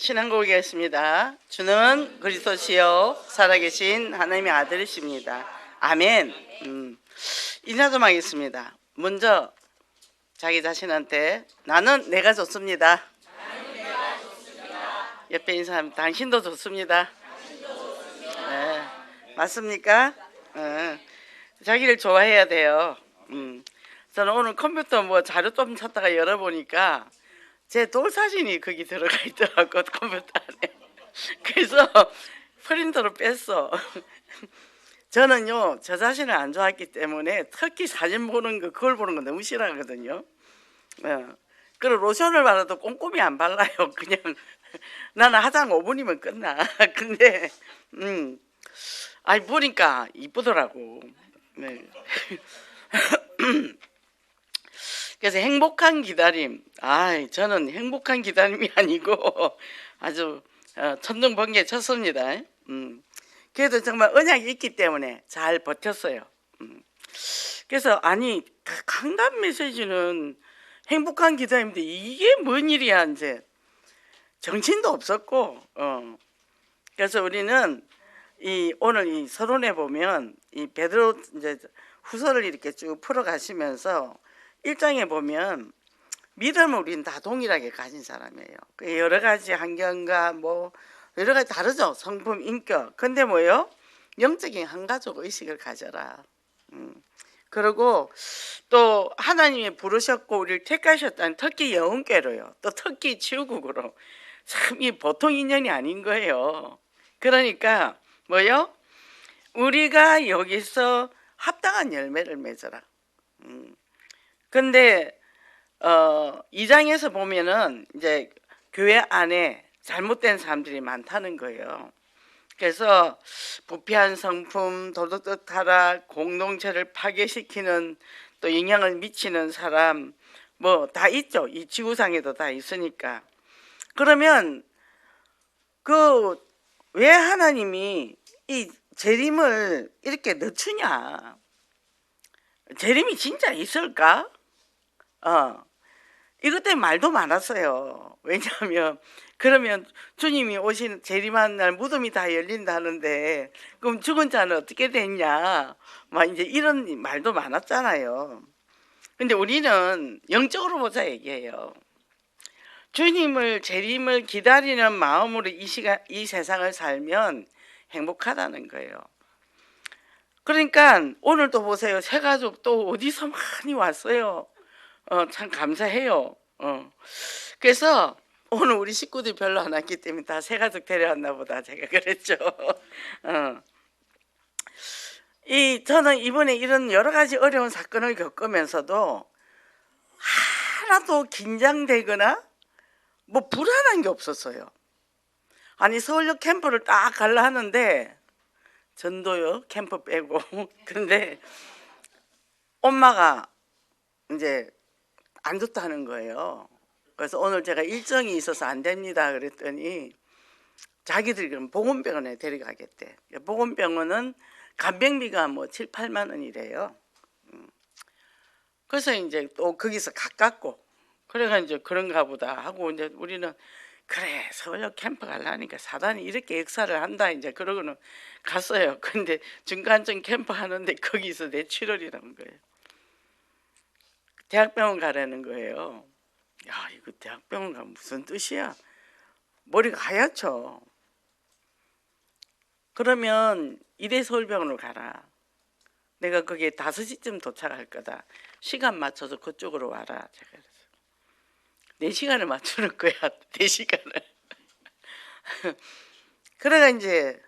신앙고백이었습니다. 주는 그리스도시요 살아계신 하나님의 아들이십니다. 아멘. 인사 좀 하겠습니다. 먼저 자기 자신한테 나는 내가 좋습니다. 옆에 있는 사람 당신도 좋습니다. 네, 맞습니까? 자기를 좋아해야 돼요. 저는 오늘 컴퓨터 자료 좀 찾다가 열어보니까 제 돌사진이 거기 들어가 있더라고, 컴퓨터 안에. 그래서 프린터로 뺐어. 저는요, 저 자신을 안 좋아했기 때문에 특히 사진 보는 거, 그걸 보는 거 너무 싫어하거든요. 그리고 로션을 발라도 꼼꼼히 안 발라요. 그냥 나는 화장 5분이면 끝나. 근데 보니까 이쁘더라고. 네. 그래서 행복한 기다림. 저는 행복한 기다림이 아니고 아주 천둥번개 쳤습니다. 그래도 정말 언약이 있기 때문에 잘 버텼어요. 그래서 강단 메시지는 행복한 기다림인데 이게 뭔 일이야 이제. 정신도 없었고. 그래서 우리는 오늘 이 서론에 보면 이 베드로 이제 후서를 이렇게 쭉 풀어가시면서 1장에 보면 믿음을 우리는 다 동일하게 가진 사람이에요. 여러 가지 환경과 여러 가지 다르죠. 성품, 인격. 근데 뭐요? 영적인 한 가족 의식을 가져라. 그리고 또 하나님이 부르셨고 우리를 택하셨다는 특히 영혼께로요. 또 특히 지우국으로. 참 이 보통 인연이 아닌 거예요. 그러니까 뭐요? 우리가 여기서 합당한 열매를 맺어라. 근데 2장에서 보면은 이제 교회 안에 잘못된 사람들이 많다는 거예요. 그래서 부패한 성품, 도덕적 타락, 공동체를 파괴시키는 또 영향을 미치는 사람 다 있죠. 이 지구상에도 다 있으니까. 그러면 왜 하나님이 이 재림을 이렇게 늦추냐? 재림이 진짜 있을까? 이것 때문에 말도 많았어요. 왜냐하면 그러면 주님이 재림하는 날 무덤이 다 열린다는데 그럼 죽은 자는 어떻게 됐냐? 이제 이런 말도 많았잖아요. 근데 우리는 영적으로 보자 얘기해요. 주님을 재림을 기다리는 마음으로 이 세상을 살면 행복하다는 거예요. 그러니까 오늘도 보세요. 새 가족 또 어디서 많이 왔어요. 참 감사해요. 그래서 오늘 우리 식구들이 별로 안 왔기 때문에 다 새 가족 데려왔나 보다 제가 그랬죠. 저는 이번에 이런 여러 가지 어려운 사건을 겪으면서도 하나도 긴장되거나 불안한 게 없었어요. 서울역 캠프를 딱 가려 하는데 전도요 캠프 빼고 그런데 엄마가 이제 안 좋다는 거예요. 그래서 오늘 제가 일정이 있어서 안 됩니다 그랬더니 자기들이 그럼 보건병원에 데려가겠대. 보건병원은 간병비가 7, 8만 원이래요. 그래서 이제 또 거기서 가깝고 그래가 이제 그런가 보다 하고 이제 우리는 그래 서울역 캠프 가려니까 사단이 이렇게 역사를 한다 이제 그러고는 갔어요. 근데 중간쯤 캠프 하는데 거기서 뇌출혈이라는 거예요. 대학병원 가라는 거예요. 야, 이거 대학병원 가면 무슨 뜻이야? 머리가 하얗죠. 그러면 이대서울병원으로 가라. 내가 거기에 5시쯤 도착할 거다. 시간 맞춰서 그쪽으로 와라. 제가 그랬어요. 4시간을 맞추는 거야. 4시간을. 그래가 이제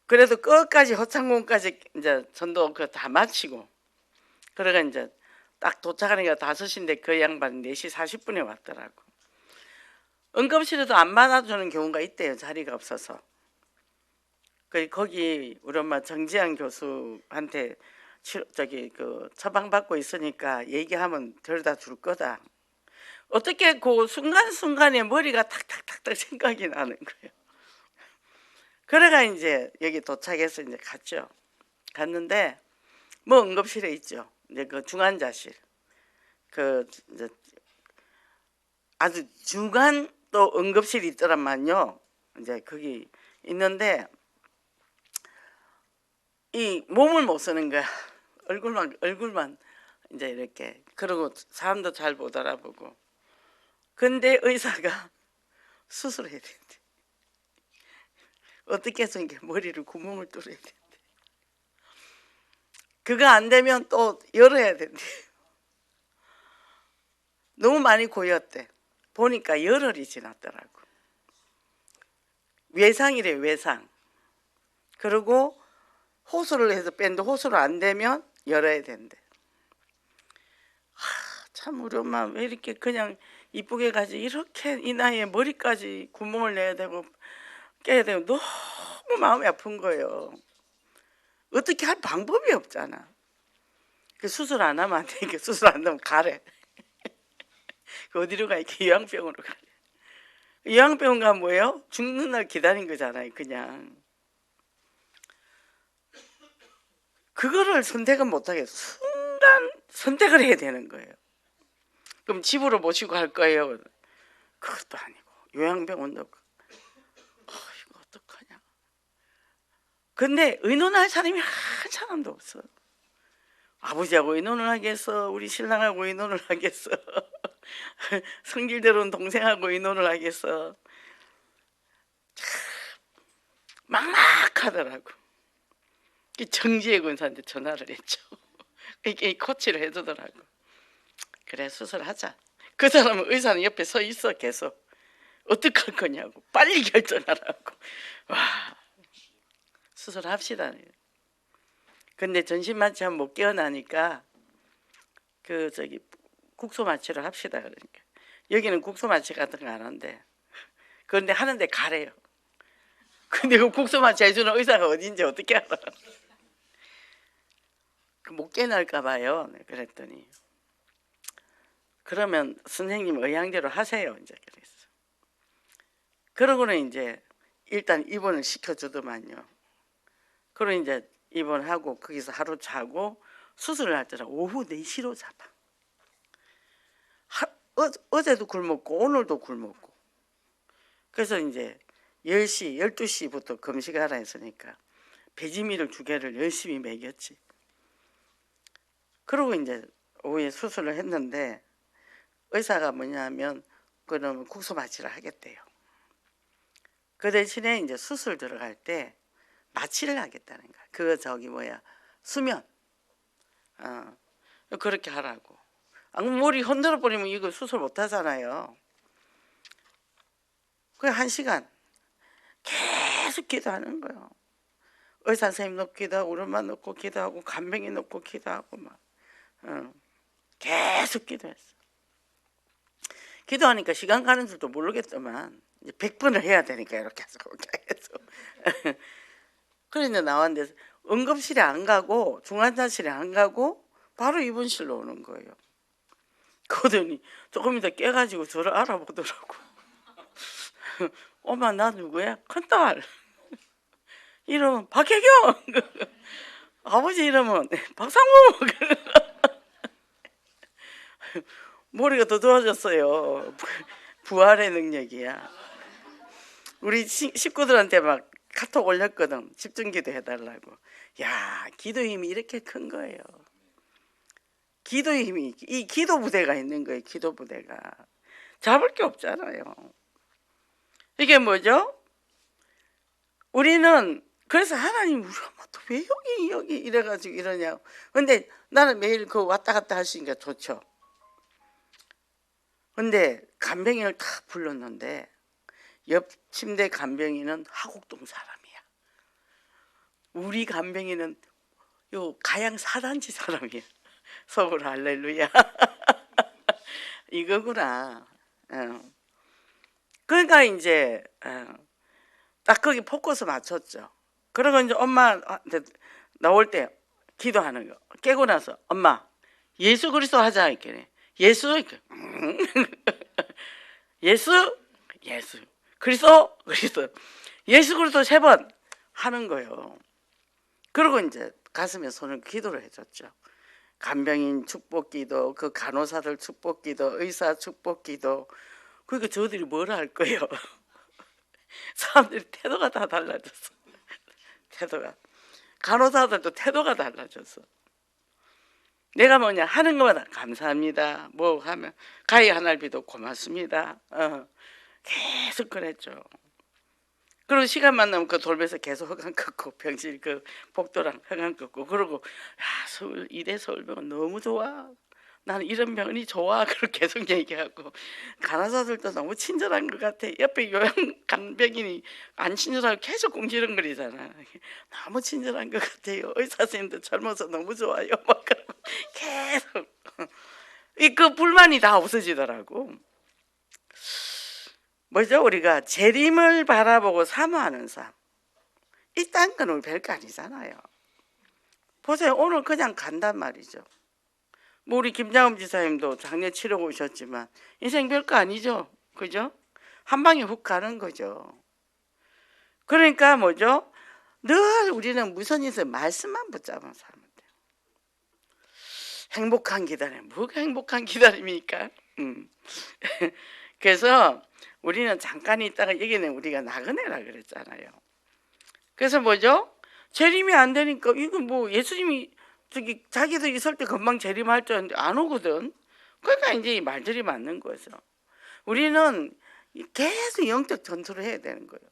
그래도 끝까지 허창공까지 이제 전도 다 마치고 그래가 이제 딱 도착하니까 5시인데 그 양반 4시 40분에 왔더라고. 응급실에도 안 받아주는 경우가 있대요. 자리가 없어서. 거기 우리 엄마 정지한 교수한테 처방받고 있으니까 얘기하면 데려다 줄 거다. 어떻게 그 순간순간에 머리가 탁탁탁탁 생각이 나는 거예요. 그래가 이제 여기 도착해서 이제 갔죠. 갔는데 응급실에 있죠. 이제 그 중환자실. 이제 아주 중간 또 응급실이 있더란만요. 이제 거기 있는데 이 몸을 못 쓰는 거야. 얼굴만 이제 이렇게. 그러고 사람도 잘 못 알아보고. 근데 의사가 수술해야 된대. 어떻게 해서 이게 머리를 구멍을 뚫어야 된대. 그거 안 되면 또 열어야 된대. 너무 많이 고였대. 보니까 열흘이 지났더라고. 외상이래, 외상. 그리고 호소를 해서 뺐는데 호소를 안 되면 열어야 된대. 참 우리 엄마 왜 이렇게 그냥 이쁘게 가지 이렇게 이 나이에 머리까지 구멍을 내야 되고 깨야 되고 너무 마음이 아픈 거예요. 어떻게 할 방법이 없잖아. 그 수술 안 하면 안 되니까 수술 안 하면 가래. 그 어디로 가? 이렇게 요양병원으로 가래. 요양병원 가면 뭐예요? 죽는 날 기다린 거잖아요. 그냥 그거를 선택은 못하겠어. 순간 선택을 해야 되는 거예요. 그럼 집으로 모시고 갈 거예요. 그것도 아니고 요양병원도 이거 어떡하냐. 근데 의논할 사람이 한 사람도 없어. 아버지하고 의논을 하겠어, 우리 신랑하고 의논을 하겠어, 성질대로는 동생하고 의논을 하겠어. 참 막막하더라고. 정지혜 군사한테 전화를 했죠. 이게 코치를 해주더라고. 그래 수술하자. 그 사람은 의사는 옆에 서 있어. 계속 어떡할 거냐고, 빨리 결정하라고. 와, 수술합시다. 근데 전신 마취하면 못 깨어나니까 그 저기 국소 마취를 합시다. 그러니까 여기는 국소 마취 같은 거 안 한대. 그런데 하는데 가래요. 근데 그 국소 마취 해주는 의사가 어딘지 어떻게 알아? 못 깨어날까 봐요. 네, 그랬더니 그러면 선생님 의향대로 하세요. 이제 그랬어. 그러고는 이제 일단 입원을 시켜주더만요. 그리고 이제 입원하고 거기서 하루 자고 수술을 할 때는 오후 4시로 잡아. 어제도 굶었고 오늘도 굶었고. 그래서 이제 10시, 12시부터 금식하라 했으니까 배지밀을 2개를 열심히 먹였지. 그러고 이제 오후에 수술을 했는데 의사가 뭐냐면 그러면 국소 마취를 하겠대요. 그 대신에 이제 수술 들어갈 때 마취를 하겠다는 거야. 그거 저기 뭐야 수면 그렇게 하라고. 머리 흔들어 버리면 이거 수술 못 하잖아요. 그래 1시간 계속 기도하는 거예요. 의사 선생님 놓고 기도하고 우리 엄마 놓고 기도하고 간병이 놓고 기도하고 막 계속 기도했어. 기도하니까 시간 가는 줄도 모르겠더만 이제 100번을 해야 되니까 이렇게 해서 그래 이제 나왔는데 응급실에 안 가고 중환자실에 안 가고 바로 입원실로 오는 거예요. 그러더니 조금 이따 깨가지고 저를 알아보더라고. 엄마 나 누구야? 큰딸. 이름은 박혜경. 아버지 이름은 박상무. 머리가 더 좋아졌어요. 부활의 능력이야. 우리 식구들한테 막 카톡 올렸거든. 집중기도 해달라고. 야, 기도 힘이 이렇게 큰 거예요. 기도 힘이, 이 기도 부대가 있는 거예요. 기도 부대가. 잡을 게 없잖아요. 이게 뭐죠? 우리는 그래서 하나님 우리 엄마 또 왜 여기 이래가지고 이러냐고. 근데 나는 매일 그 왔다 갔다 할 수 있으니까 좋죠. 근데 간병인을 다 불렀는데 옆 침대 간병인은 하곡동 사람이야. 우리 간병인은 요 가양 4단지 사람이야. 서울 할렐루야. 이거구나. 그러니까 이제 딱 거기 포커스 맞췄죠. 그리고 이제 엄마한테 나올 때 기도하는 거. 깨고 나서 엄마 예수 그리스도 하자 이렇게. 예수 이렇게. 예수 그리스도 예수 그리스도 3번 하는 거예요. 그리고 이제 가슴에 손을 기도를 해줬죠. 간병인 축복기도, 그 간호사들 축복기도, 의사 축복기도, 그러니까 저들이 뭐라 할 거예요. 사람들이 태도가 다 달라졌어. 태도가. 간호사들도 태도가 달라졌어. 내가 뭐냐 하는 것마다 감사합니다. 뭐 하면 가위 한 알비도 고맙습니다. 계속 그랬죠. 그리고 시간만 나면 그 돌면서 계속 허강 긋고 병실 그 복도랑 허강 긋고 그러고 야 서울 이대 서울병원 너무 좋아. 나는 이런 병원이 좋아. 그렇게 계속 얘기하고 간호사들도 너무 친절한 것 같아. 옆에 요양 간병인이 안 친절하고 계속 궁시렁거리잖아. 너무 친절한 것 같아요. 의사 선생님도 젊어서 너무 좋아요. 막 그러고 계속 그 불만이 다 없어지더라고. 뭐죠? 우리가 재림을 바라보고 사모하는 삶. 이딴 건 우리 별거 아니잖아요. 보세요. 오늘 그냥 간단 말이죠. 뭐 우리 김장엄 지사님도 작년 치르고 오셨지만 인생 별거 아니죠. 그죠? 한 방에 훅 가는 거죠. 그러니까 뭐죠? 늘 우리는 무슨 일을 말씀만 붙잡아 살면 돼요. 행복한 기다림. 뭐가 행복한 기다림입니까? 그래서 우리는 잠깐 있다가 여기는 우리가 나그네라 그랬잖아요. 그래서 뭐죠? 재림이 안 되니까 이거 뭐 예수님이 저기 자기들 있을 때 금방 재림할 줄 알았는데 안 오거든. 그러니까 이제 이 말들이 맞는 거죠. 우리는 계속 영적 전투를 해야 되는 거예요.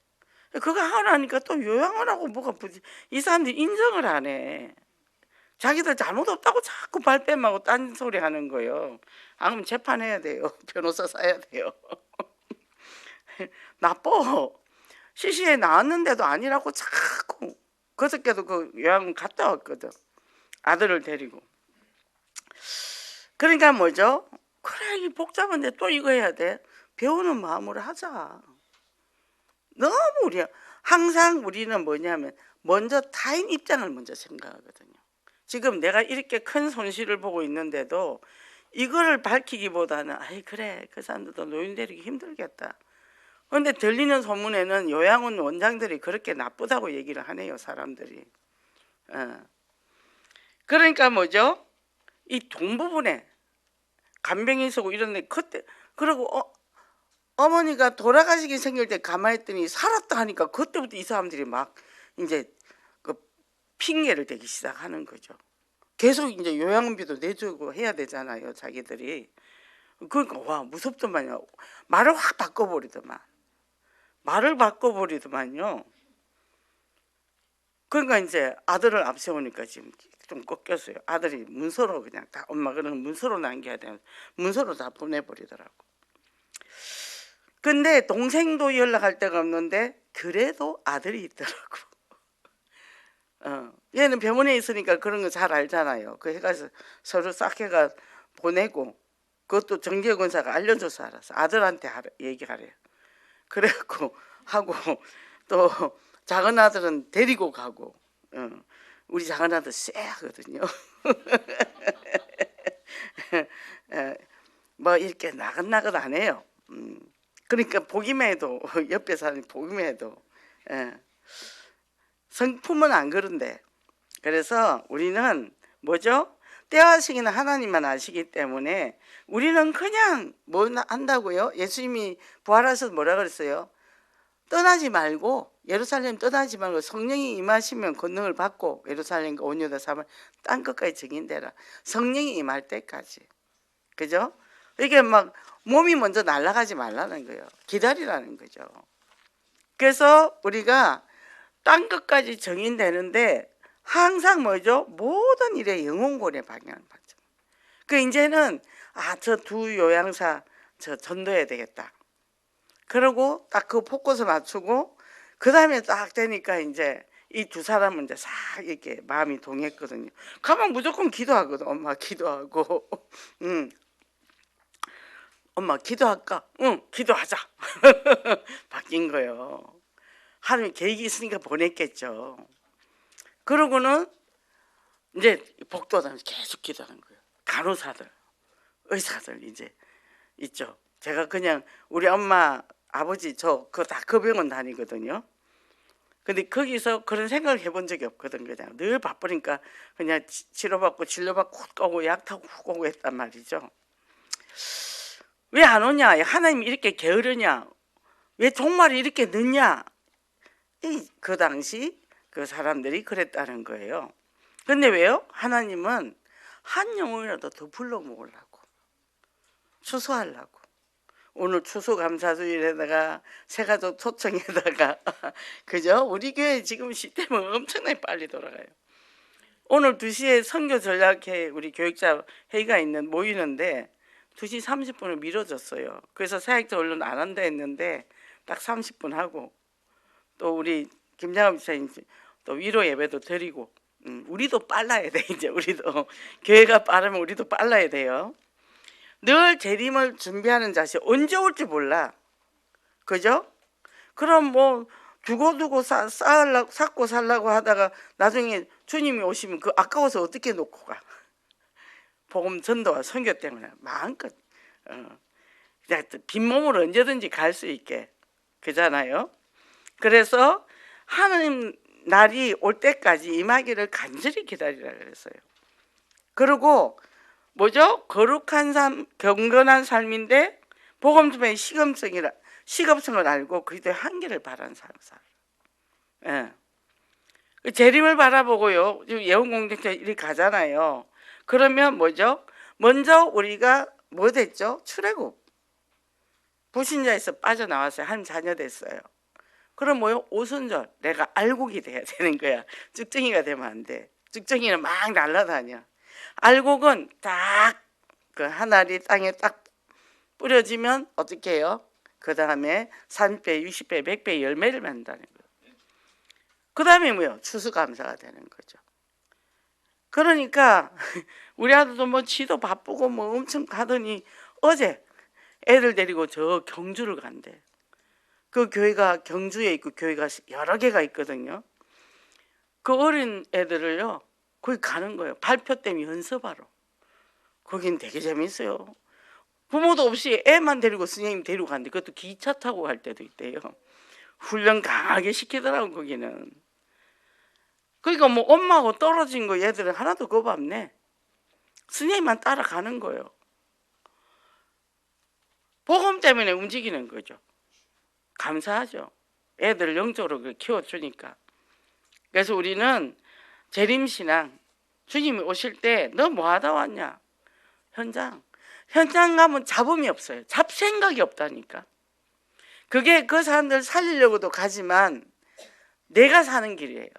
그거 하라니까 또 요양을 하고 뭐가 부지. 이 사람들이 인정을 안 해. 자기들 잘못 없다고 자꾸 발뺌하고 딴소리 하는 거예요. 안 그러면 재판해야 돼요. 변호사 사야 돼요. 나빠. 시시에 나왔는데도 아니라고 자꾸. 그저께도 그 요양원 갔다 왔거든. 아들을 데리고. 그러니까 뭐죠? 그래 이 복잡한데 또 이거 해야 돼. 배우는 마음으로 하자. 너무 항상 우리는 뭐냐면 먼저 타인 입장을 먼저 생각하거든요. 지금 내가 이렇게 큰 손실을 보고 있는데도 이거를 밝히기보다는 아이 그래 그 사람들도 노인 데리기 힘들겠다. 그런데 들리는 소문에는 요양원 원장들이 그렇게 나쁘다고 얘기를 하네요. 사람들이. 그러니까 뭐죠? 이 동부분에 간병인 서고 이런데 그때 그리고 어머니가 돌아가시기 생길 때 가만히 있더니 살았다 하니까 그때부터 이 사람들이 막 이제 그 핑계를 대기 시작하는 거죠. 계속 이제 요양비도 내주고 해야 되잖아요. 자기들이. 그러니까 와 무섭더만요. 말을 확 바꿔버리더만. 말을 바꿔버리더만요. 그러니까 이제 아들을 앞세우니까 지금 좀 꺾였어요. 아들이 문서로 그냥 다 엄마 그런 문서로 남겨야 되는 문서로 다 보내버리더라고. 근데 동생도 연락할 데가 없는데 그래도 아들이 있더라고. 얘는 병원에 있으니까 그런 거 잘 알잖아요. 그 해가서 서로 싹 해가 보내고 그것도 정기혁 원사가 알려줘서 알았어. 아들한테 얘기하래요. 그래갖고 하고 또 작은 아들은 데리고 가고 우리 작은 아들 쎄하거든요. 뭐 이렇게 나긋나긋 안 해요. 그러니까 보기만 해도 옆에 사람이 보기만 해도 성품은 안 그런데 그래서 우리는 뭐죠? 때와 시기는 하나님만 아시기 때문에 우리는 그냥 뭐 한다고요? 예수님이 부활하셔서 뭐라 그랬어요? 떠나지 말고 예루살렘 떠나지 말고 성령이 임하시면 권능을 받고 예루살렘과 온 유다 사마리아 땅 끝까지 증인되라. 성령이 임할 때까지. 그죠? 이게 막 몸이 먼저 날아가지 말라는 거예요. 기다리라는 거죠. 그래서 우리가 땅 끝까지 증인되는데 항상 뭐죠? 모든 일에 영혼권의 방향을 받죠. 그 이제는 저 두 요양사 저 전도해야 되겠다. 그러고 딱 그 포커스 맞추고 그 다음에 딱 되니까 이제 이 두 사람은 이제 싹 이렇게 마음이 동했거든요. 가면 무조건 기도하거든. 엄마 기도하고, 엄마 기도할까? 응, 기도하자. 바뀐 거예요. 하나님 계획이 있으니까 보냈겠죠. 그러고는 이제 복도하면서 계속 기도하는 거예요. 간호사들, 의사들 이제 있죠. 제가 그냥 우리 엄마, 아버지 그 병원 다니거든요. 근데 거기서 그런 생각을 해본 적이 없거든. 그냥 늘 바쁘니까 그냥 치료받고 진료받고 훅 오고 약 타고 훅 오고 했단 말이죠. 왜 안 오냐? 하나님이 이렇게 게으르냐? 왜 종말이 이렇게 늦냐? 그 당시 그 사람들이 그랬다는 거예요. 근데 왜요? 하나님은 한 영혼이라도 더 불러 모으려고, 추수하려고. 오늘 추수감사주일에다가 새가족 초청에다가 그죠? 우리 교회 지금 시스템은 엄청나게 빨리 돌아가요. 오늘 2시에 선교 전략회 우리 교육자 회의가 모이는데 2시 30분을 미뤄졌어요. 그래서 사역자 언론 안 한다 했는데 딱 30분 하고, 또 우리 김장합 집사님 또 위로 예배도 드리고, 우리도 빨라야 돼. 이제 우리도 교회가 빠르면 우리도 빨라야 돼요. 늘 재림을 준비하는 자식 언제 올지 몰라. 그죠? 그럼 뭐 두고두고 쌓고 살라고 하다가 나중에 주님이 오시면 그 아까워서 어떻게 놓고 가? 복음 전도와 선교 때문에 마음껏 그냥 빈몸으로 언제든지 갈 수 있게, 그잖아요. 그래서 하나님 날이 올 때까지 임하기를 간절히 기다리라 그랬어요. 그리고 뭐죠? 거룩한 삶, 경건한 삶인데 복음 전의 시급성을 알고 그리스도의 한계를 바라는 삶을 살아. 예. 재림을 바라보고요. 예언 공동체 이리 가잖아요. 그러면 뭐죠? 먼저 우리가 뭐 됐죠? 출애굽. 불신자에서 빠져나왔어요. 하나님 자녀 됐어요. 그럼 뭐요? 오순절. 내가 알곡이 돼야 되는 거야. 쭉정이가 되면 안 돼. 쭉정이는 막 날아다녀. 알곡은 딱 그 하나리 땅에 딱 뿌려지면 어떻게 해요? 그 다음에 30배, 60배, 100배 열매를 맺는다는 거예요. 그 다음에 뭐요? 추수감사가 되는 거죠. 그러니까 우리 아들도 뭐 지도 바쁘고 뭐 엄청 가더니 어제 애들 데리고 저 경주를 간대. 그 교회가 경주에 있고 교회가 여러 개가 있거든요. 그 어린 애들을요 거기 가는 거예요. 발표 때문에 연습하러. 거긴 되게 재밌어요. 부모도 없이 애만 데리고 선생님 데리고 간대. 그것도 기차 타고 갈 때도 있대요. 훈련 강하게 시키더라고 거기는. 그러니까 뭐 엄마하고 떨어진 거 얘들은 하나도 겁 없네. 선생님만 따라가는 거예요. 복음 때문에 움직이는 거죠. 감사하죠. 애들을 영적으로 키워주니까. 그래서 우리는 재림신앙, 주님이 오실 때 너 뭐 하다 왔냐? 현장 가면 잡음이 없어요. 잡생각이 없다니까. 그게 그 사람들 살리려고도 가지만 내가 사는 길이에요.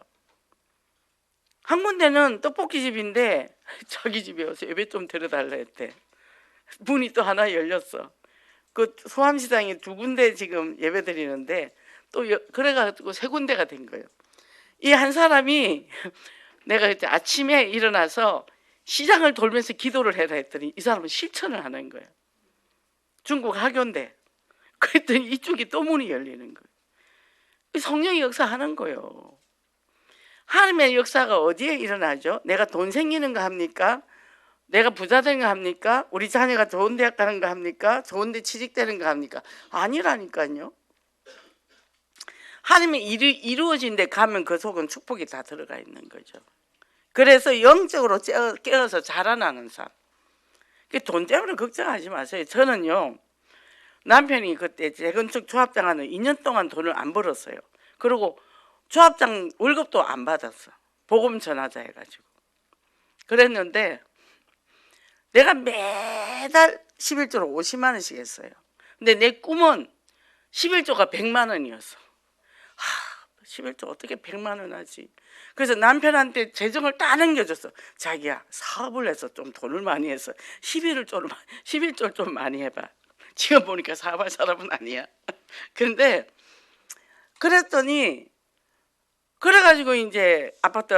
한 군데는 떡볶이 집인데 자기 집에 와서 예배 좀 드려달라 했대. 문이 또 하나 열렸어. 그 소암시장에 2군데 지금 예배 드리는데 또 그래가지고 3군데가 된 거예요. 이 한 사람이 내가 그때 아침에 일어나서 시장을 돌면서 기도를 해라 했더니 이 사람은 실천을 하는 거예요. 중국 학교인데. 그랬더니 이쪽이 또 문이 열리는 거예요. 성령이 역사하는 거예요. 하나님의 역사가 어디에 일어나죠? 내가 돈 생기는 거 합니까? 내가 부자 되는 거 합니까? 우리 자녀가 좋은 대학 가는 거 합니까? 좋은 데 취직되는 거 합니까? 아니라니까요. 하나님의 일이 이루어진 데 가면 그 속은 축복이 다 들어가 있는 거죠. 그래서 영적으로 깨어서 자라나는 삶. 돈 때문에 걱정하지 마세요. 저는요, 남편이 그때 재건축 조합장 하는 2년 동안 돈을 안 벌었어요. 그리고 조합장 월급도 안 받았어. 복음 전하자 해가지고. 그랬는데 내가 매달 11조로 50만 원씩 했어요. 근데 내 꿈은 11조가 100만 원이었어. 11조 어떻게 100만 원 하지? 그래서 남편한테 재정을 다 넘겨줬어. 자기야, 사업을 해서 좀 돈을 많이 해서 11조를 좀 많이 해봐. 지금 보니까 사업할 사람은 아니야. 근데 그랬더니 그래가지고 이제 아파트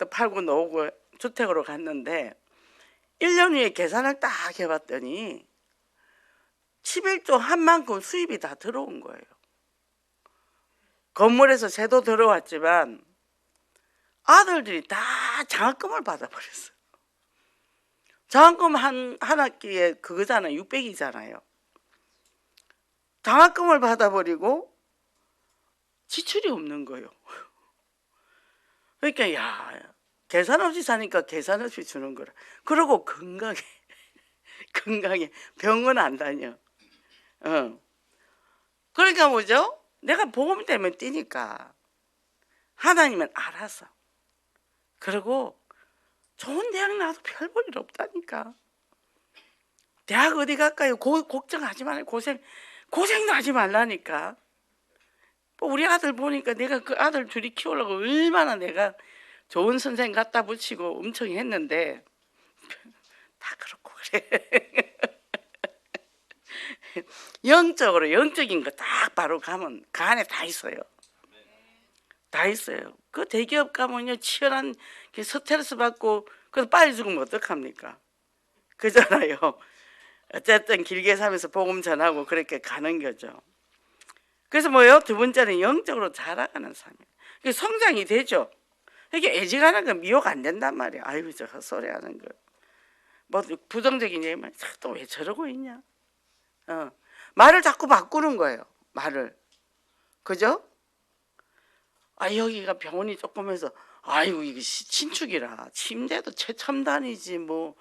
팔고 놓고 주택으로 갔는데 1년 후에 계산을 딱 해봤더니 11조 한 만큼 수입이 다 들어온 거예요. 건물에서 새도 들어왔지만 아들들이 다 장학금을 받아버렸어요. 장학금 한 학기에 그거잖아요. 600이잖아요. 장학금을 받아버리고 지출이 없는 거예요. 그러니까 계산 없이 사니까 계산 없이 주는 거라. 그리고 건강해. 건강해. 병원 안 다녀. 그러니까 뭐죠? 내가 복음 때문에 뛰니까 하나님은 알아서. 그리고 좋은 대학 나와도 별 볼 일 없다니까. 대학 어디 갈까요? 걱정하지 말고 고생도 하지 말라니까. 우리 아들 보니까 내가 그 아들 둘이 키우려고 얼마나 내가 좋은 선생 갖다 붙이고 엄청 했는데 다 그렇고 그래. 영적으로 영적인 거 딱 바로 가면 그 안에 다 있어요. 다 있어요. 그 대기업 가면요 치열한 스트레스 받고 그래서 빨리 죽으면 어떡합니까? 그잖아요. 어쨌든 길게 살면서 복음 전하고 그렇게 가는 거죠. 그래서 뭐요? 두 번째는 영적으로 자라가는 삶이에요. 성장이 되죠. 이게 애지간한 건 미혹 안 된단 말이야. 아이고 저 헛소리 하는 거. 뭐 부정적인 얘기만 또 왜 저러고 있냐. 말을 자꾸 바꾸는 거예요. 말을. 그죠? 아 여기가 병원이 조금해서 아이고 이게 신축이라 침대도 최첨단이지 뭐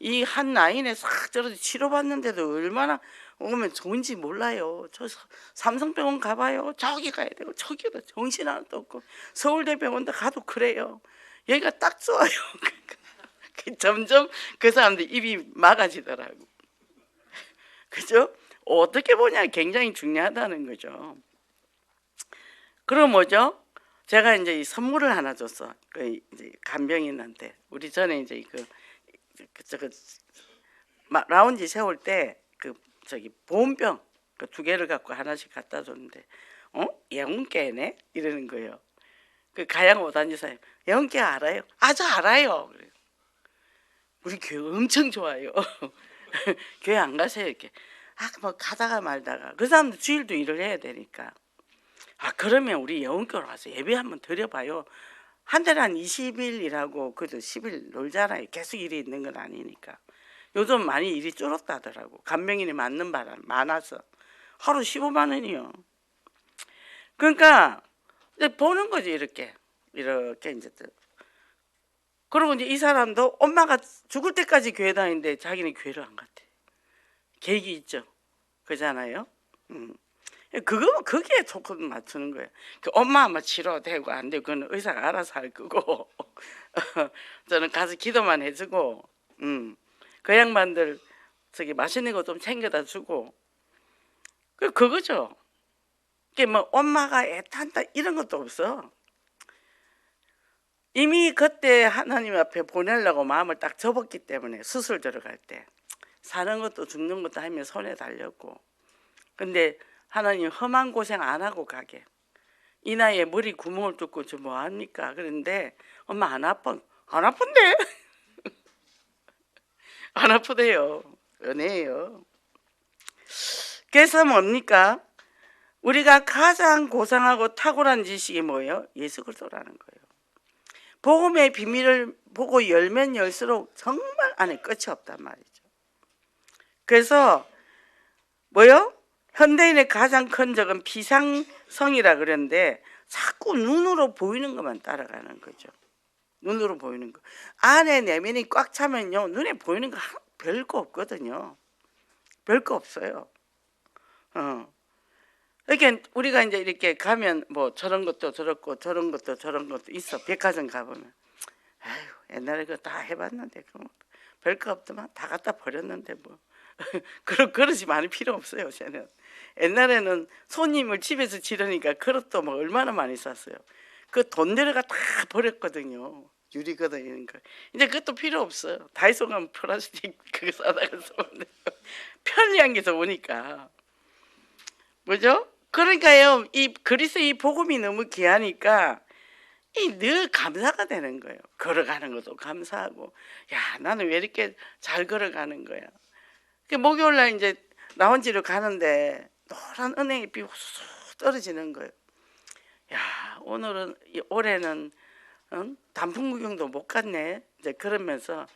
이 한 라인에 싹 저렇게 치료받는데도 얼마나 오면 좋은지 몰라요. 저 삼성병원 가봐요. 저기 가야 되고 저기도 정신 하나도 없고 서울대병원도 가도 그래요. 여기가 딱 좋아요. 점점 그 사람들 입이 막아지더라고. 그죠? 어떻게 보냐 굉장히 중요하다는 거죠. 그럼 뭐죠? 제가 이제 이 선물을 하나 줬어. 그 이제 간병인한테. 우리 전에 이제 저거 라운지 세울 때 그 저기 보온병 그 두 개를 갖고 하나씩 갖다 줬는데 영웅께네 이러는 거예요. 그 가양 오단지사님 영웅께 알아요? 아 저 알아요. 그래요. 우리 교회 엄청 좋아요. 교회 안 가세요 이렇게. 뭐 가다가 말다가 그 사람도 주일도 일을 해야 되니까. 그러면 우리 영웅교로 와서 예배 한번 드려봐요. 한 달에 한 20일 일하고 그래도 10일 놀잖아요. 계속 일이 있는 건 아니니까. 요즘 많이 일이 줄었다더라고. 간병인이 맞는 바람 많아서 하루 15만 원이요. 그러니까 이제 보는 거지 이렇게 이제. 그리고 이제 이 사람도 엄마가 죽을 때까지 교회 다니는데 자기는 교회를 안 갔대. 계획이 있죠. 그잖아요. 그게 조건 맞추는 거예요. 엄마 아마 치료되고 안 되고 그건 의사가 알아서 할 거고 저는 가서 기도만 해주고 그 양반들 저기 맛있는 거 좀 챙겨다 주고 그거죠. 그게 뭐 엄마가 애탄다 이런 것도 없어. 이미 그때 하나님 앞에 보내려고 마음을 딱 접었기 때문에 수술 들어갈 때 사는 것도 죽는 것도 하면 손에 달렸고 근데 하나님 험한 고생 안 하고 가게. 이 나이에 머리 구멍을 뚫고 저 뭐합니까? 그런데 엄마 안 아픈데? 안 아프대요. 은혜예요. 그래서 뭡니까? 우리가 가장 고상하고 탁월한 지식이 뭐예요? 예수 그리스도라는 거예요. 복음의 비밀을 보고 열면 열수록 정말 안에 끝이 없단 말이죠. 그래서 뭐요? 현대인의 가장 큰 적은 비상성이라 그러는데 자꾸 눈으로 보이는 것만 따라가는 거죠. 눈으로 보이는 거. 안에 내면이 꽉 차면요. 눈에 보이는 거 별거 없거든요. 별거 없어요. 이렇게 우리가 이제 이렇게 가면 뭐 저런 것도 저렇고 저런 것도 저런 것도 있어. 백화점 가보면 아유 옛날에 그거 다 해봤는데 그럼 별거 없더만 다 갖다 버렸는데 뭐 그러지 많이 필요 없어요. 저는 옛날에는 손님을 집에서 지르니까 그릇도 뭐 얼마나 많이 샀어요. 그 돈 들여가 다 버렸거든요. 유리거든 이런 거. 이제 그것도 필요 없어요. 다이소 가면 플라스틱 그거 사다가 쓰면 편리한 게 좋으니까. 뭐죠? 그러니까요. 이 그리스도 이 복음이 너무 귀하니까 늘 감사가 되는 거예요. 걸어가는 것도 감사하고 야 나는 왜 이렇게 잘 걸어가는 거야. 목요일 날 이제 라운지로 가는데 노란 은행잎이 후수 떨어지는 거예요. 야 올해는 단풍 구경도 못 갔네. 이제 그러면서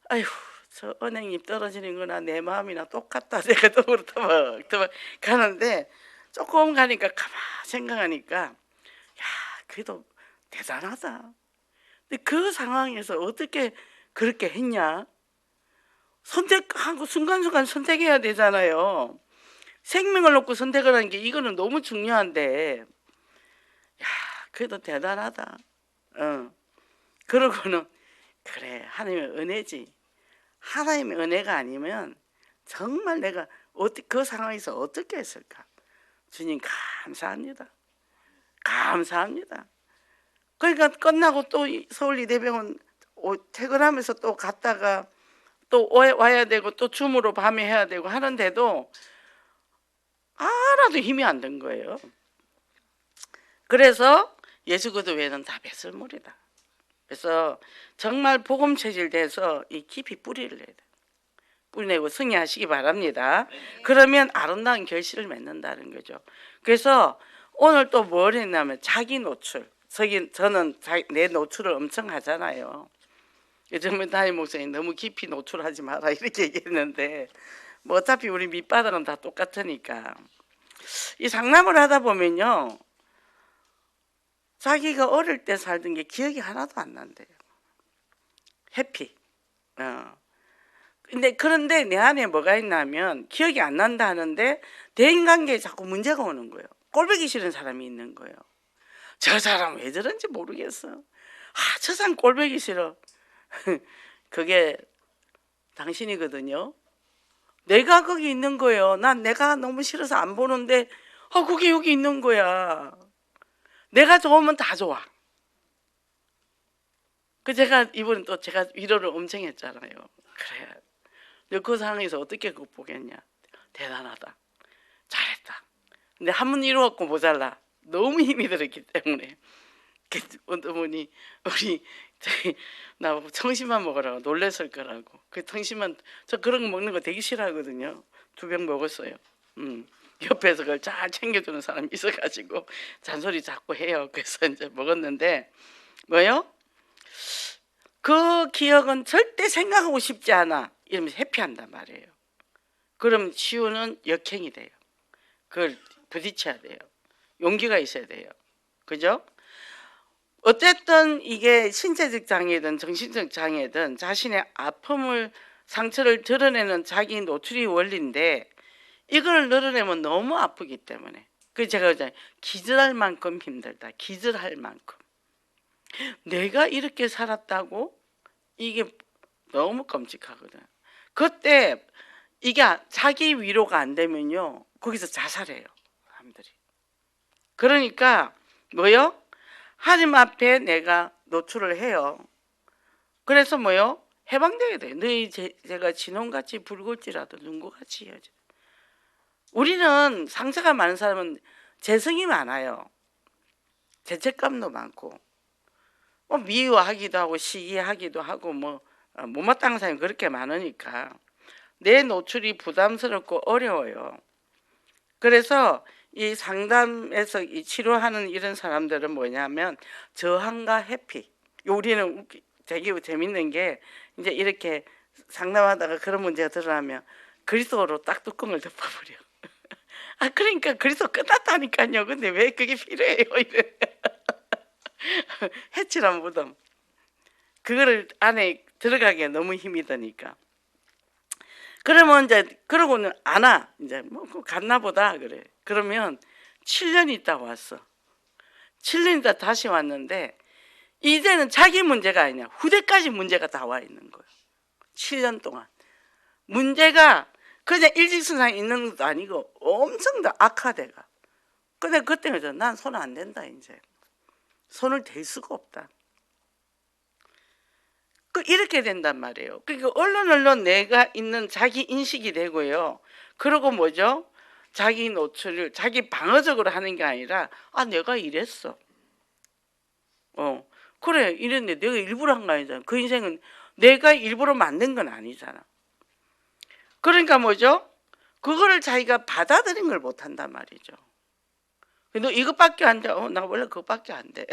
아휴 저 은행잎 떨어지는구나 내 마음이나 똑같다. 내가 또막 가는데 조금 가니까 가만 생각하니까 야 그래도 대단하다. 근데 그 상황에서 어떻게 그렇게 했냐? 선택하고 순간순간 선택해야 되잖아요. 생명을 놓고 선택을 하는 게 이거는 너무 중요한데, 야, 그래도 대단하다. 그러고는 그래, 하나님의 은혜지. 하나님의 은혜가 아니면 정말 내가 그 상황에서 어떻게 했을까? 주님 감사합니다. 감사합니다. 그러니까 끝나고 또 서울이대병원 퇴근하면서 또 갔다가 또 와야 되고 또 줌으로 밤에 해야 되고 하는데도 하나도 힘이 안 든 거예요. 그래서 예수 그리스도 외에는 다 배설물이다. 그래서 정말 복음 체질돼서 이 깊이 뿌리를 내야 돼. 뿌리내고 승리하시기 바랍니다. 그러면 아름다운 결실을 맺는다는 거죠. 그래서 오늘 또 뭘 했냐면 자기 노출. 저는 내 노출을 엄청 하잖아요. 요즘에 담임 목사님 너무 깊이 노출하지 마라 이렇게 얘기했는데 뭐 어차피 우리 밑바닥은 다 똑같으니까 이 상담을 하다 보면요, 자기가 어릴 때 살던 게 기억이 하나도 안 난대요. 해피. 그런데 내 안에 뭐가 있냐면 기억이 안 난다 하는데 대인관계에 자꾸 문제가 오는 거예요. 꼴보기 싫은 사람이 있는 거예요. 저 사람 왜 저런지 모르겠어. 저 사람 꼴보기 싫어. 그게 당신이거든요. 내가 거기 있는 거예요. 난 내가 너무 싫어서 안 보는데 그게 여기 있는 거야. 내가 좋으면 다 좋아. 제가 이번에 또 제가 위로를 엄청 했잖아요. 그래. 그 상황에서 어떻게 극복했냐? 대단하다. 잘했다. 근데 한 번 이루었고 모자라. 너무 힘이 들었기 때문에. 어떤 분이 나보고 청심환 먹으라고 놀랬을 거라고. 청심환 저 그런 거 먹는 거 되게 싫어하거든요. 2병 먹었어요. 옆에서 그걸 잘 챙겨주는 사람이 있어가지고 잔소리 자꾸 해요. 그래서 이제 먹었는데 뭐요? 그 기억은 절대 생각하고 싶지 않아. 이러면서 회피한단 말이에요. 그럼 치유는 역행이 돼요. 그걸 부딪혀야 돼요. 용기가 있어야 돼요. 그죠? 어쨌든 이게 신체적 장애든 정신적 장애든 자신의 아픔을 상처를 드러내는 자기 노출이 원리인데 이걸 늘어내면 너무 아프기 때문에 제가 기절할 만큼 힘들다. 기절할 만큼. 내가 이렇게 살았다고? 이게 너무 끔찍하거든. 그때 이게 자기 위로가 안 되면요, 거기서 자살해요, 사람들이. 그러니까 뭐요? 하나님 앞에 내가 노출을 해요. 그래서 뭐요? 해방되게 돼요. 너희 제가 진홍같이 붉을지라도 눈꽃같이 헤어져. 우리는 상처가 많은 사람은 재성이 많아요. 죄책감도 많고 미워하기도 하고 시기하기도 하고 못마땅한 사람이 그렇게 많으니까 내 노출이 부담스럽고 어려워요. 그래서 이 상담에서 이 치료하는 이런 사람들은 뭐냐면 저항과 회피. 우리는 되게 재밌는 게 이제 이렇게 상담하다가 그런 문제가 드러나면 그리스도로 딱 뚜껑을 덮어버려. 그러니까 그리스도 끝났다니까요. 근데 왜 그게 필요해요? 이래. 해칠한 무덤. 그거를 안에 들어가기에 너무 힘이 드니까. 그러면 이제 그러고는 안 와. 이제 갔나 보다 그래. 그러면 7년 있다 왔어. 7년 있다 다시 왔는데 이제는 자기 문제가 아니야. 후대까지 문제가 다 와 있는 거예요. 7년 동안. 문제가 그냥 일직선상에 있는 것도 아니고 엄청 더 악화돼가. 근데 그때는 난 손 안 댄다 이제. 손을 댈 수가 없다. 이렇게 된단 말이에요. 그러니까 얼른 내가 있는 자기 인식이 되고요. 그리고 뭐죠? 자기 노출을 자기 방어적으로 하는 게 아니라 내가 이랬어. 그래 이랬는데 내가 일부러 한 거 아니잖아. 그 인생은 내가 일부러 만든 건 아니잖아. 그러니까 뭐죠? 그거를 자기가 받아들인 걸 못한단 말이죠. 너 이것밖에 안 돼. 나 원래 그것밖에 안 돼.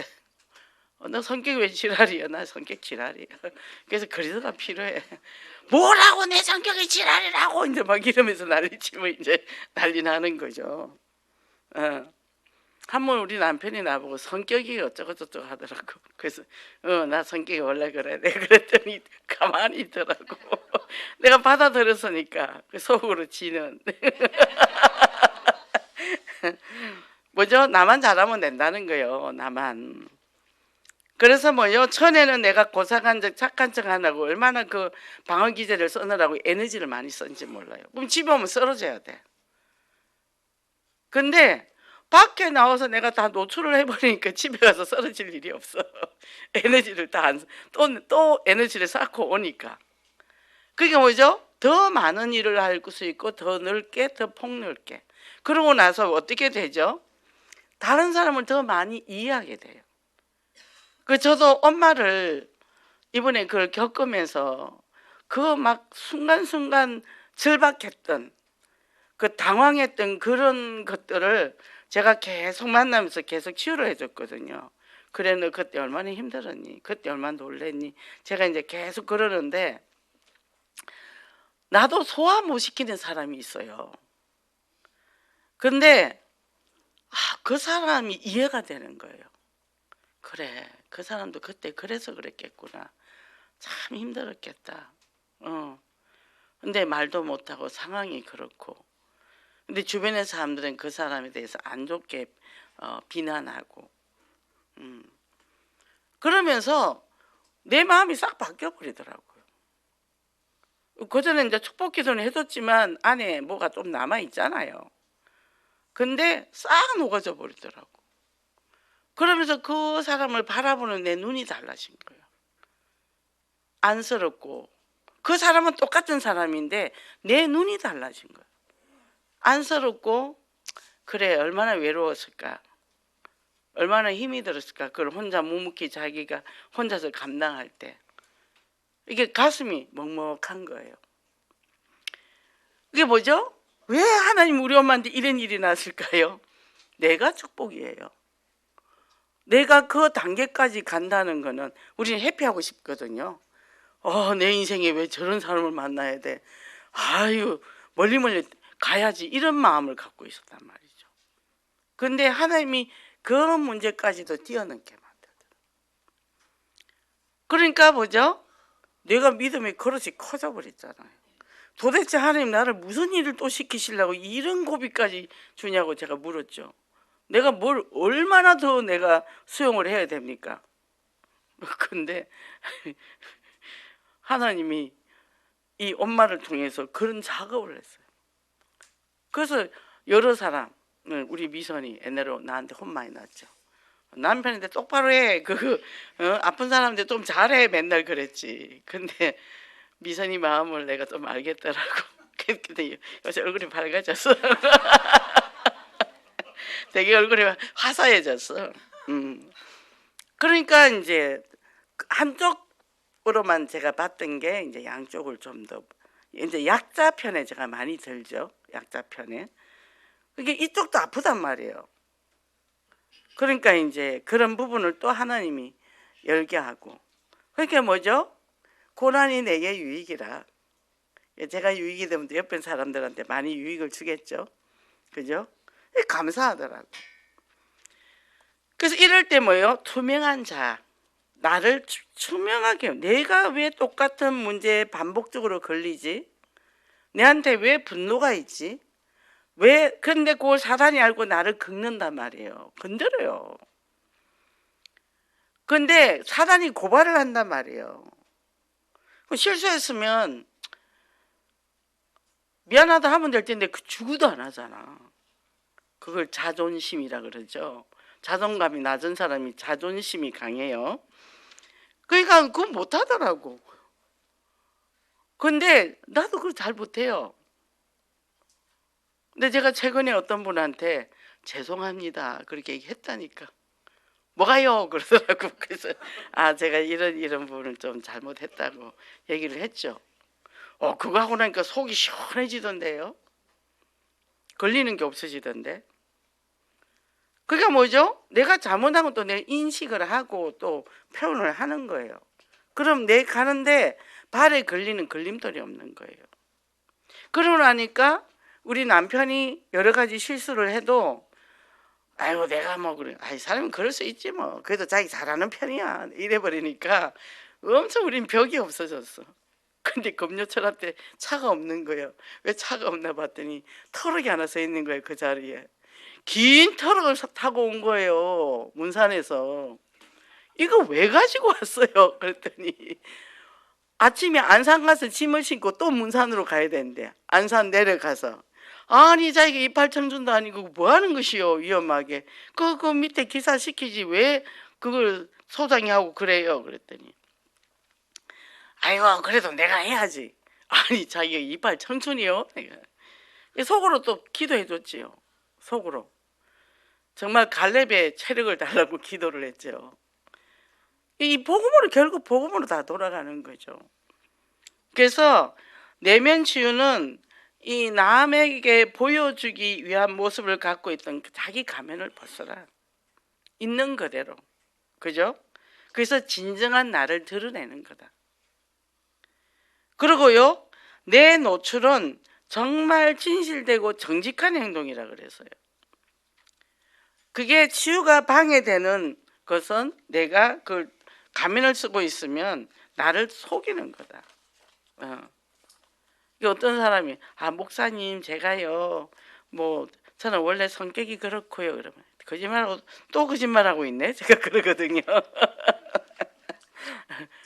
너 성격이 왜 지랄이야? 나 성격 지랄이야. 그래서 그리스도가 필요해. 뭐라고 내 성격이 지랄이라고 이제 막 이러면서 난리치면 이제 난리 나는 거죠. 한 번 우리 남편이 나보고 성격이 어쩌고저쩌고 하더라고. 그래서 나 성격이 원래 그래. 내가 그랬더니 가만히 있더라고. 내가 받아들였으니까 그 속으로 지는. 뭐죠? 나만 잘하면 된다는 거예요. 나만. 그래서 뭐요? 전에는 내가 고상한 척 착한 척 하려고 얼마나 그 방어 기제를 쓰느라고 에너지를 많이 썼는지 몰라요. 그럼 집에 오면 쓰러져야 돼. 근데 밖에 나와서 내가 다 노출을 해버리니까 집에 가서 쓰러질 일이 없어. 에너지를 또 에너지를 쌓고 오니까. 그게 뭐죠? 더 많은 일을 할 수 있고 더 넓게 더 폭넓게. 그러고 나서 어떻게 되죠? 다른 사람을 더 많이 이해하게 돼요. 저도 엄마를 이번에 그걸 겪으면서 그 막 순간순간 절박했던 그 당황했던 그런 것들을 제가 계속 만나면서 계속 치유를 해줬거든요. 그래 너 그때 얼마나 힘들었니? 그때 얼마나 놀랬니? 제가 이제 계속 그러는데 나도 소화 못 시키는 사람이 있어요. 근데 그 사람이 이해가 되는 거예요. 그래 그 사람도 그때 그래서 그랬겠구나. 참 힘들었겠다. 근데 말도 못하고 상황이 그렇고. 근데 주변의 사람들은 그 사람에 대해서 안 좋게 비난하고. 그러면서 내 마음이 싹 바뀌어 버리더라고요. 그전에 이제 축복 기도는 해줬지만 안에 뭐가 좀 남아 있잖아요. 근데 싹 녹아져 버리더라고. 그러면서 그 사람을 바라보는 내 눈이 달라진 거예요. 안쓰럽고. 그 사람은 똑같은 사람인데 내 눈이 달라진 거예요. 안쓰럽고 그래 얼마나 외로웠을까. 얼마나 힘이 들었을까. 그걸 혼자 묵묵히 자기가 혼자서 감당할 때. 이게 가슴이 먹먹한 거예요. 이게 뭐죠? 왜 하나님 우리 엄마한테 이런 일이 났을까요? 내가 축복이에요. 내가 그 단계까지 간다는 거는 우리는 해피하고 싶거든요. 내 인생에 왜 저런 사람을 만나야 돼? 아유 멀리 가야지 이런 마음을 갖고 있었단 말이죠. 근데 하나님이 그런 문제까지도 뛰어넘게 만들더라고요. 그러니까 뭐죠? 내가 믿음의 그릇이 커져 버렸잖아요. 도대체 하나님 나를 무슨 일을 또 시키시려고 이런 고비까지 주냐고 제가 물었죠. 내가 뭘 얼마나 더 내가 수용을 해야 됩니까? 근데 하나님이 이 엄마를 통해서 그런 작업을 했어요. 그래서 여러 사람, 우리 미선이 옛날에 나한테 혼 많이 났죠. 남편인데 똑바로 해. 아픈 사람인데 좀 잘해. 맨날 그랬지. 근데 미선이 마음을 내가 좀 알겠더라고. 근데 요새 얼굴이 밝아졌어. 되게 얼굴이 화사해졌어. 그러니까 이제 한쪽으로만 제가 봤던 게 이제 양쪽을 좀 더 이제 약자 편에 제가 많이 들죠. 약자 편에. 그게 이쪽도 아프단 말이에요. 그러니까 이제 그런 부분을 또 하나님이 열게 하고. 그러니까 뭐죠? 고난이 내게 유익이라. 제가 유익이 되면 옆에 사람들한테 많이 유익을 주겠죠. 그죠? 감사하더라고. 그래서 이럴 때 뭐예요? 투명한 자. 나를 투명하게. 내가 왜 똑같은 문제에 반복적으로 걸리지? 내한테 왜 분노가 있지? 근데 그걸 사단이 알고 나를 긁는단 말이에요. 건드려요. 근데 사단이 고발을 한단 말이에요. 실수했으면 미안하다 하면 될 텐데 죽어도 안 하잖아. 그걸 자존심이라 그러죠. 자존감이 낮은 사람이 자존심이 강해요. 그러니까 그건 못하더라고. 근데 나도 그걸 잘 못해요. 근데 제가 최근에 어떤 분한테 죄송합니다 그렇게 얘기했다니까. 뭐가요? 그러더라고. 그래서 제가 이런 부분을 좀 잘못했다고 얘기를 했죠. 그거 하고 나니까 속이 시원해지던데요. 걸리는 게 없어지던데. 그게 뭐죠? 내가 잘못한 것도 내 인식을 하고 또 표현을 하는 거예요. 그럼 내 가는데 발에 걸리는 걸림돌이 없는 거예요. 그러고 나니까 우리 남편이 여러 가지 실수를 해도 아이고 내가 뭐 그래. 아이 사람은 그럴 수 있지 뭐. 그래도 자기 잘하는 편이야. 이래 버리니까 엄청 우린 벽이 없어졌어. 근데 금요철한테 차가 없는 거예요. 왜 차가 없나 봤더니 트럭이 하나 서 있는 거예요. 그 자리에. 긴 트럭을 타고 온 거예요. 문산에서. 이거 왜 가지고 왔어요? 그랬더니 아침에 안산 가서 짐을 싣고 또 문산으로 가야 되는데 안산 내려가서 아니 자기가 이팔 청춘도 아니고 뭐 하는 것이요 위험하게 그 밑에 기사 시키지 왜 그걸 소장이 하고 그래요 그랬더니 아이고 그래도 내가 해야지. 아니 자기가 이팔 청춘이요. 내가 속으로 또 기도해 줬지요. 속으로 정말 갈렙의 체력을 달라고 기도를 했죠. 이 복음으로 결국 복음으로 다 돌아가는 거죠. 그래서 내면 치유는 이 남에게 보여주기 위한 모습을 갖고 있던 그 자기 가면을 벗어라. 있는 그대로. 그죠? 그래서 진정한 나를 드러내는 거다. 그리고요, 내 노출은 정말 진실되고 정직한 행동이라 그랬어요. 그게 치유가 방해되는 것은 내가 그 가면을 쓰고 있으면 나를 속이는 거다. 어떤 사람이 목사님 제가요 뭐 저는 원래 성격이 그렇고요 그러면 거짓말하고 또 거짓말하고 있네. 제가 그러거든요.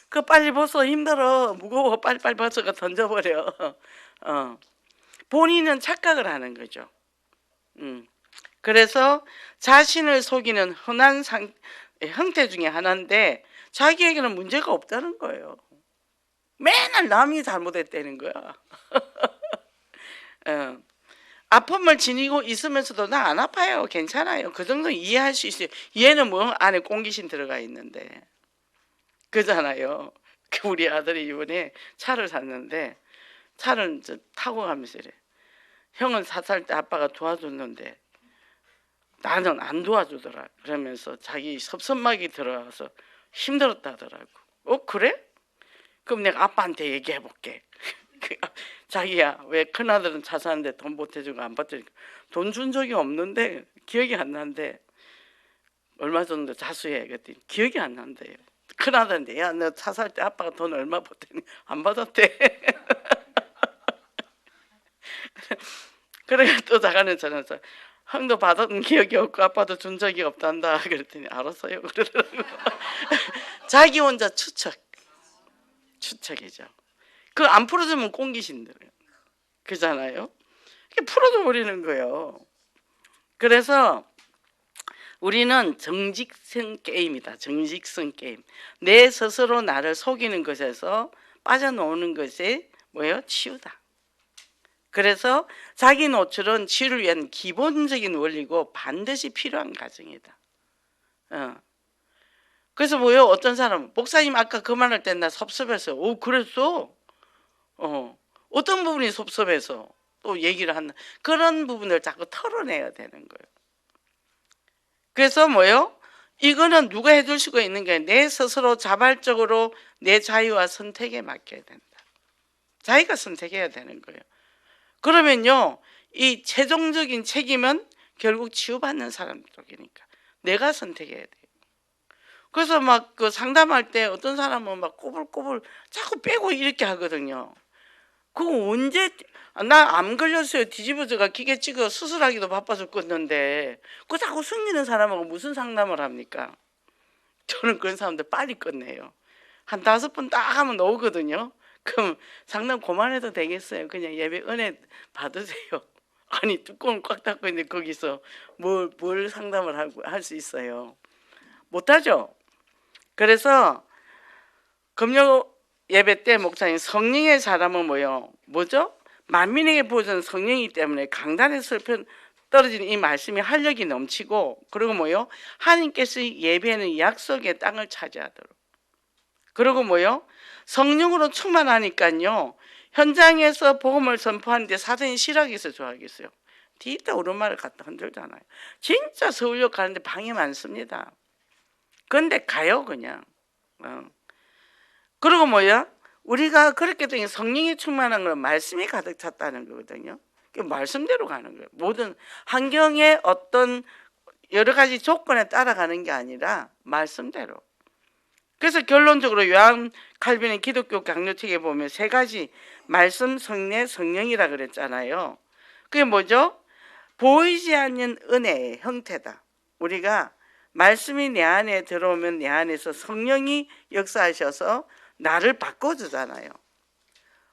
그 빨리 벗어 힘들어 무거워 빨리빨리 벗어가 던져버려. 본인은 착각을 하는 거죠. 그래서 자신을 속이는 흔한 형태 중에 하나인데 자기에게는 문제가 없다는 거예요. 맨날 남이 잘못했다는 거야. 아픔을 지니고 있으면서도 나 안 아파요 괜찮아요 그 정도 이해할 수 있어요. 얘는 뭐 안에 꽁귀신 들어가 있는데 그잖아요. 우리 아들이 이번에 차를 샀는데 차를 타고 가면서 이래 형은 4살 때 아빠가 도와줬는데 나는 안 도와주더라. 그러면서 자기 섭섭하게 들어와서 힘들었다 하더라고. 그래? 그럼 내가 아빠한테 얘기해 볼게. 자기야 왜 큰아들은 차 사는데 돈 보태주고 안 받으니까 돈 준 적이 없는데 기억이 안 난대. 얼마 정도 자수해 그랬더니 기억이 안 난대요. 큰아들한테 야 너 차 살 때 아빠가 돈 얼마 보태니 안 받았대. 그래 또 자가는 전화해서 형도 받은 기억이 없고 아빠도 준 적이 없단다. 그랬더니 알았어요 그러더라고. 자기 혼자 추측이죠. 그 안 풀어주면 꽁기신들어요. 그잖아요. 풀어줘 버리는 거예요. 그래서 우리는 정직성 게임이다. 정직성 게임. 내 스스로 나를 속이는 것에서 빠져나오는 것이 뭐예요? 치유다. 그래서 자기 노출은 치유를 위한 기본적인 원리고 반드시 필요한 과정이다. 그래서 뭐예요? 어떤 사람은 목사님 아까 그 말할 때 나 섭섭했어요. 그랬어? 어떤 부분이 섭섭해서 또 얘기를 한다. 그런 부분을 자꾸 털어내야 되는 거예요. 그래서 뭐예요? 이거는 누가 해줄 수가 있는 게 내 스스로 자발적으로 내 자유와 선택에 맡겨야 된다. 자기가 선택해야 되는 거예요. 그러면요, 이 최종적인 책임은 결국 치유받는 사람 쪽이니까 내가 선택해야 돼요. 그래서 막 그 상담할 때 어떤 사람은 막 꼬불꼬불 자꾸 빼고 이렇게 하거든요. 그거 언제 나 암 걸렸어요. 뒤집어져가 기계 찍어 수술하기도 바빠 죽겠는데 그거 자꾸 숨기는 사람하고 무슨 상담을 합니까? 저는 그런 사람들 빨리 끝내요. 한 5번 딱 하면 나오거든요. 그럼 상담 그만해도 되겠어요. 그냥 예배 은혜 받으세요. 아니 뚜껑을 꽉 닫고 있는데 거기서 뭘 상담을 하고 할 수 있어요. 못하죠. 그래서 금요 예배 때 목사님 성령의 사람은 뭐죠? 만민에게 보여주는 성령이기 때문에 강단에서 떨어지는 이 말씀이 활력이 넘치고 그리고 하나님께서 예배는 약속의 땅을 차지하도록 그리고 성령으로 충만하니까요 현장에서 복음을 선포하는데 사단이 싫어하겠어요 좋아하겠어요? 뒤따 오른말을 갖다 흔들잖아요. 진짜 서울역 가는데 방해 많습니다. 그런데 가요 그냥. 그리고 우리가 그렇게 되니 성령이 충만한 건 말씀이 가득 찼다는 거거든요. 말씀대로 가는 거예요. 모든 환경에 어떤 여러 가지 조건에 따라가는 게 아니라 말씀대로. 그래서 결론적으로 요한 칼빈의 기독교 강요책에 보면 세 가지 말씀, 성례, 성령이라 그랬잖아요. 그게 뭐죠? 보이지 않는 은혜의 형태다. 우리가 말씀이 내 안에 들어오면 내 안에서 성령이 역사하셔서 나를 바꿔주잖아요.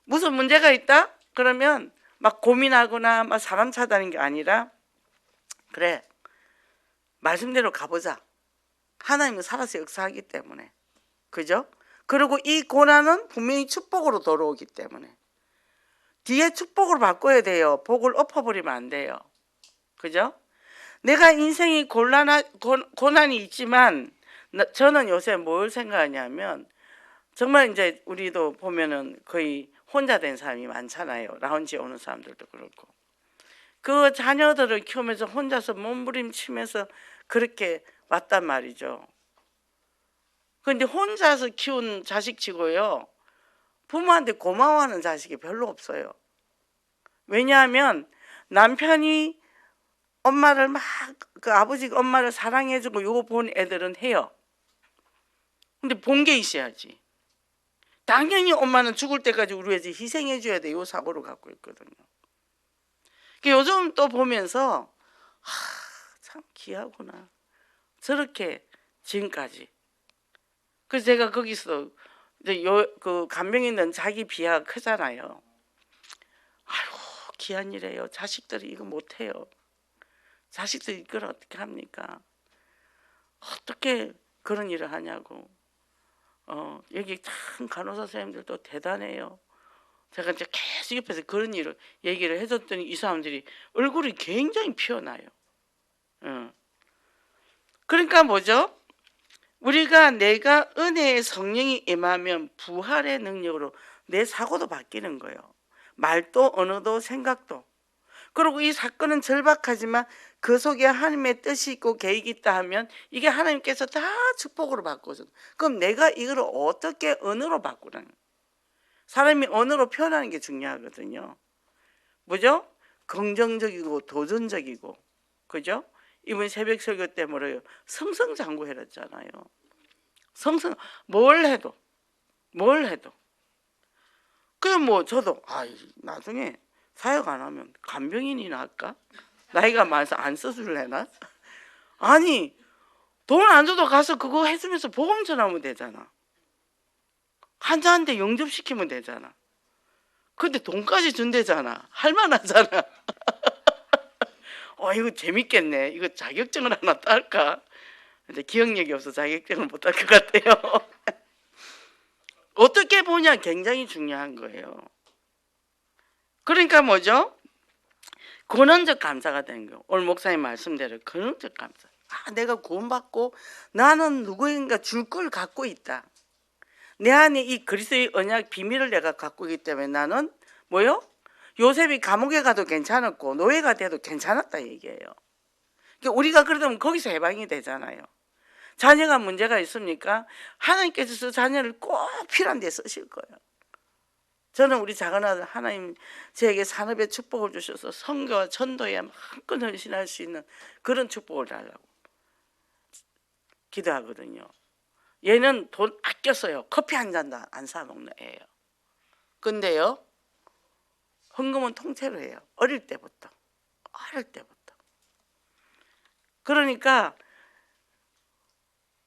무슨 문제가 있다? 그러면 막 고민하거나 막 사람 찾아다니는 게 아니라 그래, 말씀대로 가보자. 하나님은 살아서 역사하기 때문에. 그죠? 그리고 이 고난은 분명히 축복으로 돌아오기 때문에 뒤에 축복으로 바꿔야 돼요. 복을 엎어버리면 안 돼요. 그죠? 내가 인생이 고난이 있지만 저는 요새 뭘 생각하냐면 정말 이제 우리도 보면은 거의 혼자 된 사람이 많잖아요. 라운지에 오는 사람들도 그렇고 그 자녀들을 키우면서 혼자서 몸부림치면서 그렇게 왔단 말이죠. 근데 혼자서 키운 자식치고요, 부모한테 고마워하는 자식이 별로 없어요. 왜냐하면 남편이 엄마를 막 그 아버지가 엄마를 사랑해주고 요거 본 애들은 해요. 근데 본 게 있어야지. 당연히 엄마는 죽을 때까지 우리 위해서 희생해줘야 돼. 요 사고를 갖고 있거든요. 요즘 또 보면서 참 귀하구나. 저렇게 지금까지. 그래서 제가 거기서 이제 그 간병 있는 자기 비하가 크잖아요. 아이고 귀한 일이에요. 자식들이 이거 못해요. 자식들이 이걸 어떻게 합니까? 어떻게 그런 일을 하냐고. 여기 참 간호사 선생님들도 대단해요. 제가 이제 계속 옆에서 그런 일을 얘기를 해줬더니 이 사람들이 얼굴이 굉장히 피어나요. 그러니까 뭐죠? 우리가 내가 은혜의 성령이 임하면 부활의 능력으로 내 사고도 바뀌는 거예요. 말도 언어도 생각도. 그리고 이 사건은 절박하지만 그 속에 하나님의 뜻이 있고 계획이 있다 하면 이게 하나님께서 다 축복으로 바꿔줘. 그럼 내가 이걸 어떻게 언어로 바꾸라는 거예요. 사람이 언어로 표현하는 게 중요하거든요. 뭐죠? 긍정적이고 도전적이고. 그죠? 이번 새벽 설교 때 뭐래요? 승승장구해랬잖아요. 뭘 해도. 그럼 뭐 저도 나중에 사역 안 하면 간병인이나 할까? 나이가 많아서 안 써줄래나? 아니 돈 안 줘도 가서 그거 해주면서 복음 전하면 되잖아. 환자한테 영접시키면 되잖아. 근데 돈까지 준대잖아. 할만하잖아. 이거 재밌겠네. 이거 자격증을 하나 딸까? 근데 기억력이 없어 자격증을 못 딸 것 같아요. 어떻게 보냐 굉장히 중요한 거예요. 그러니까 뭐죠? 근원적 감사가 되는 거예요. 오늘 목사님 말씀대로 근원적 감사. 내가 구원받고 나는 누구인가 줄 걸 갖고 있다. 내 안에 이 그리스도의 언약 비밀을 내가 갖고 있기 때문에 나는 뭐요? 요셉이 감옥에 가도 괜찮았고 노예가 돼도 괜찮았다 얘기예요. 그러니까 우리가 그러면 거기서 해방이 되잖아요. 자녀가 문제가 있습니까? 하나님께서 그 자녀를 꼭 필요한 데 쓰실 거예요. 저는 우리 작은 아들 하나님 저에게 산업의 축복을 주셔서 선교와 전도에 마음껏 헌신할 수 있는 그런 축복을 달라고 기도하거든요. 얘는 돈 아껴서요. 커피 한 잔도 안 사 먹는 애예요. 근데요, 헌금은 통째로 해요. 어릴 때부터. 그러니까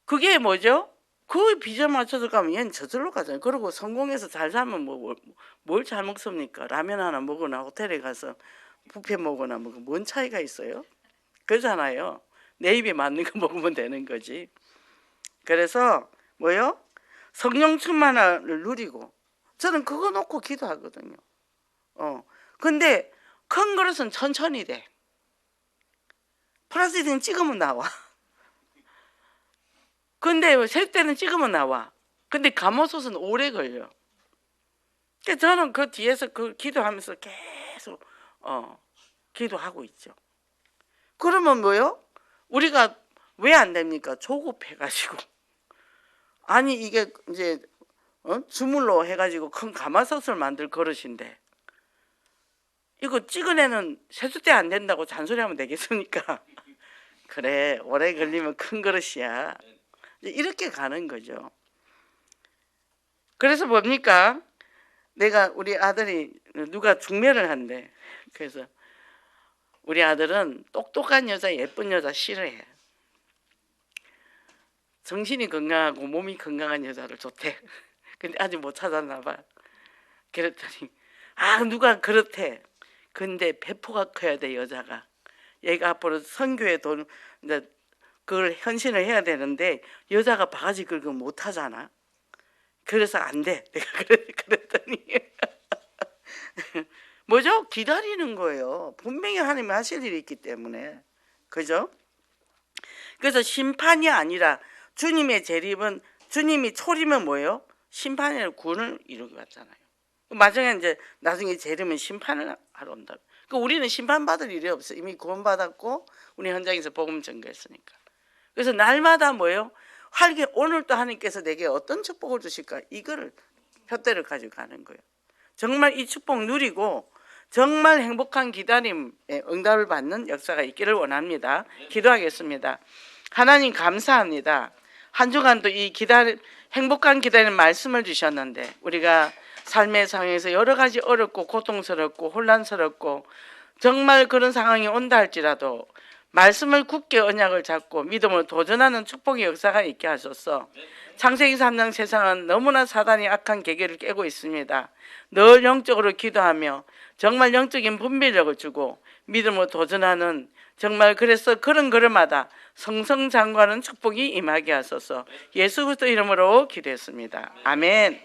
그게 뭐죠? 그 비전 맞춰서 가면 얘는 저절로 가잖아요. 그리고 성공해서 잘 살면 뭘 잘 먹습니까? 라면 하나 먹거나 호텔에 가서 뷔페 먹거나 뭔 차이가 있어요? 그러잖아요. 내 입에 맞는 거 먹으면 되는 거지. 그래서 뭐요? 성령 충만을 누리고 저는 그거 놓고 기도하거든요. 근데 큰 그릇은 천천히 돼. 플라스틱은 찍으면 나와. 근데 셀 때는 찍으면 나와. 근데 가마솥은 오래 걸려. 그러니까 저는 그 뒤에서 그 기도하면서 계속 기도하고 있죠. 그러면 뭐요? 우리가 왜 안 됩니까? 조급해가지고. 아니 이게 이제 주물로 해가지고 큰 가마솥을 만들 그릇인데 이거 찍은 애는 세숫대 안 된다고 잔소리하면 되겠습니까? 그래, 오래 걸리면 큰 그릇이야. 이렇게 가는 거죠. 그래서 뭡니까? 내가 우리 아들이 누가 중매를 한대. 그래서 우리 아들은 똑똑한 여자, 예쁜 여자 싫어해. 정신이 건강하고 몸이 건강한 여자를 좋대. 근데 아직 못 찾았나 봐. 그랬더니 누가 그렇대. 근데 배포가 커야 돼, 여자가. 얘가 앞으로 선교에 돈 이제 그걸 헌신을 해야 되는데 여자가 바가지 긁으면 못 하잖아. 그래서 안 돼. 내가 그랬더니 뭐죠? 기다리는 거예요. 분명히 하나님이 하실 일이 있기 때문에. 그죠? 그래서 심판이 아니라 주님의 재림은, 주님이 초림은 뭐예요? 심판의 구원을 이루게 왔잖아요. 마지막에 이제 나중에 재림은 심판을 하러 온다. 그러니까 우리는 심판받을 일이 없어. 이미 구원받았고 우리 현장에서 복음 전거했으니까. 그래서 날마다 뭐예요? 활기, 오늘도 하나님께서 내게 어떤 축복을 주실까? 이거를 표대를 가지고 가는 거예요. 정말 이 축복 누리고 정말 행복한 기다림에 응답을 받는 역사가 있기를 원합니다. 기도하겠습니다. 하나님 감사합니다. 한 주간도 이 행복한 기다리는 말씀을 주셨는데 우리가 삶의 상황에서 여러 가지 어렵고 고통스럽고 혼란스럽고 정말 그런 상황이 온다 할지라도 말씀을 굳게 언약을 잡고 믿음으로 도전하는 축복의 역사가 있게 하소서. 창세기 3장 세상은 너무나 사단이 악한 계계를 깨고 있습니다. 늘 영적으로 기도하며 정말 영적인 분별력을 주고 믿음으로 도전하는, 정말 그래서 그런 걸음마다 성성장구하는 축복이 임하게 하소서. 예수 그리스도 이름으로 기도했습니다. 아멘.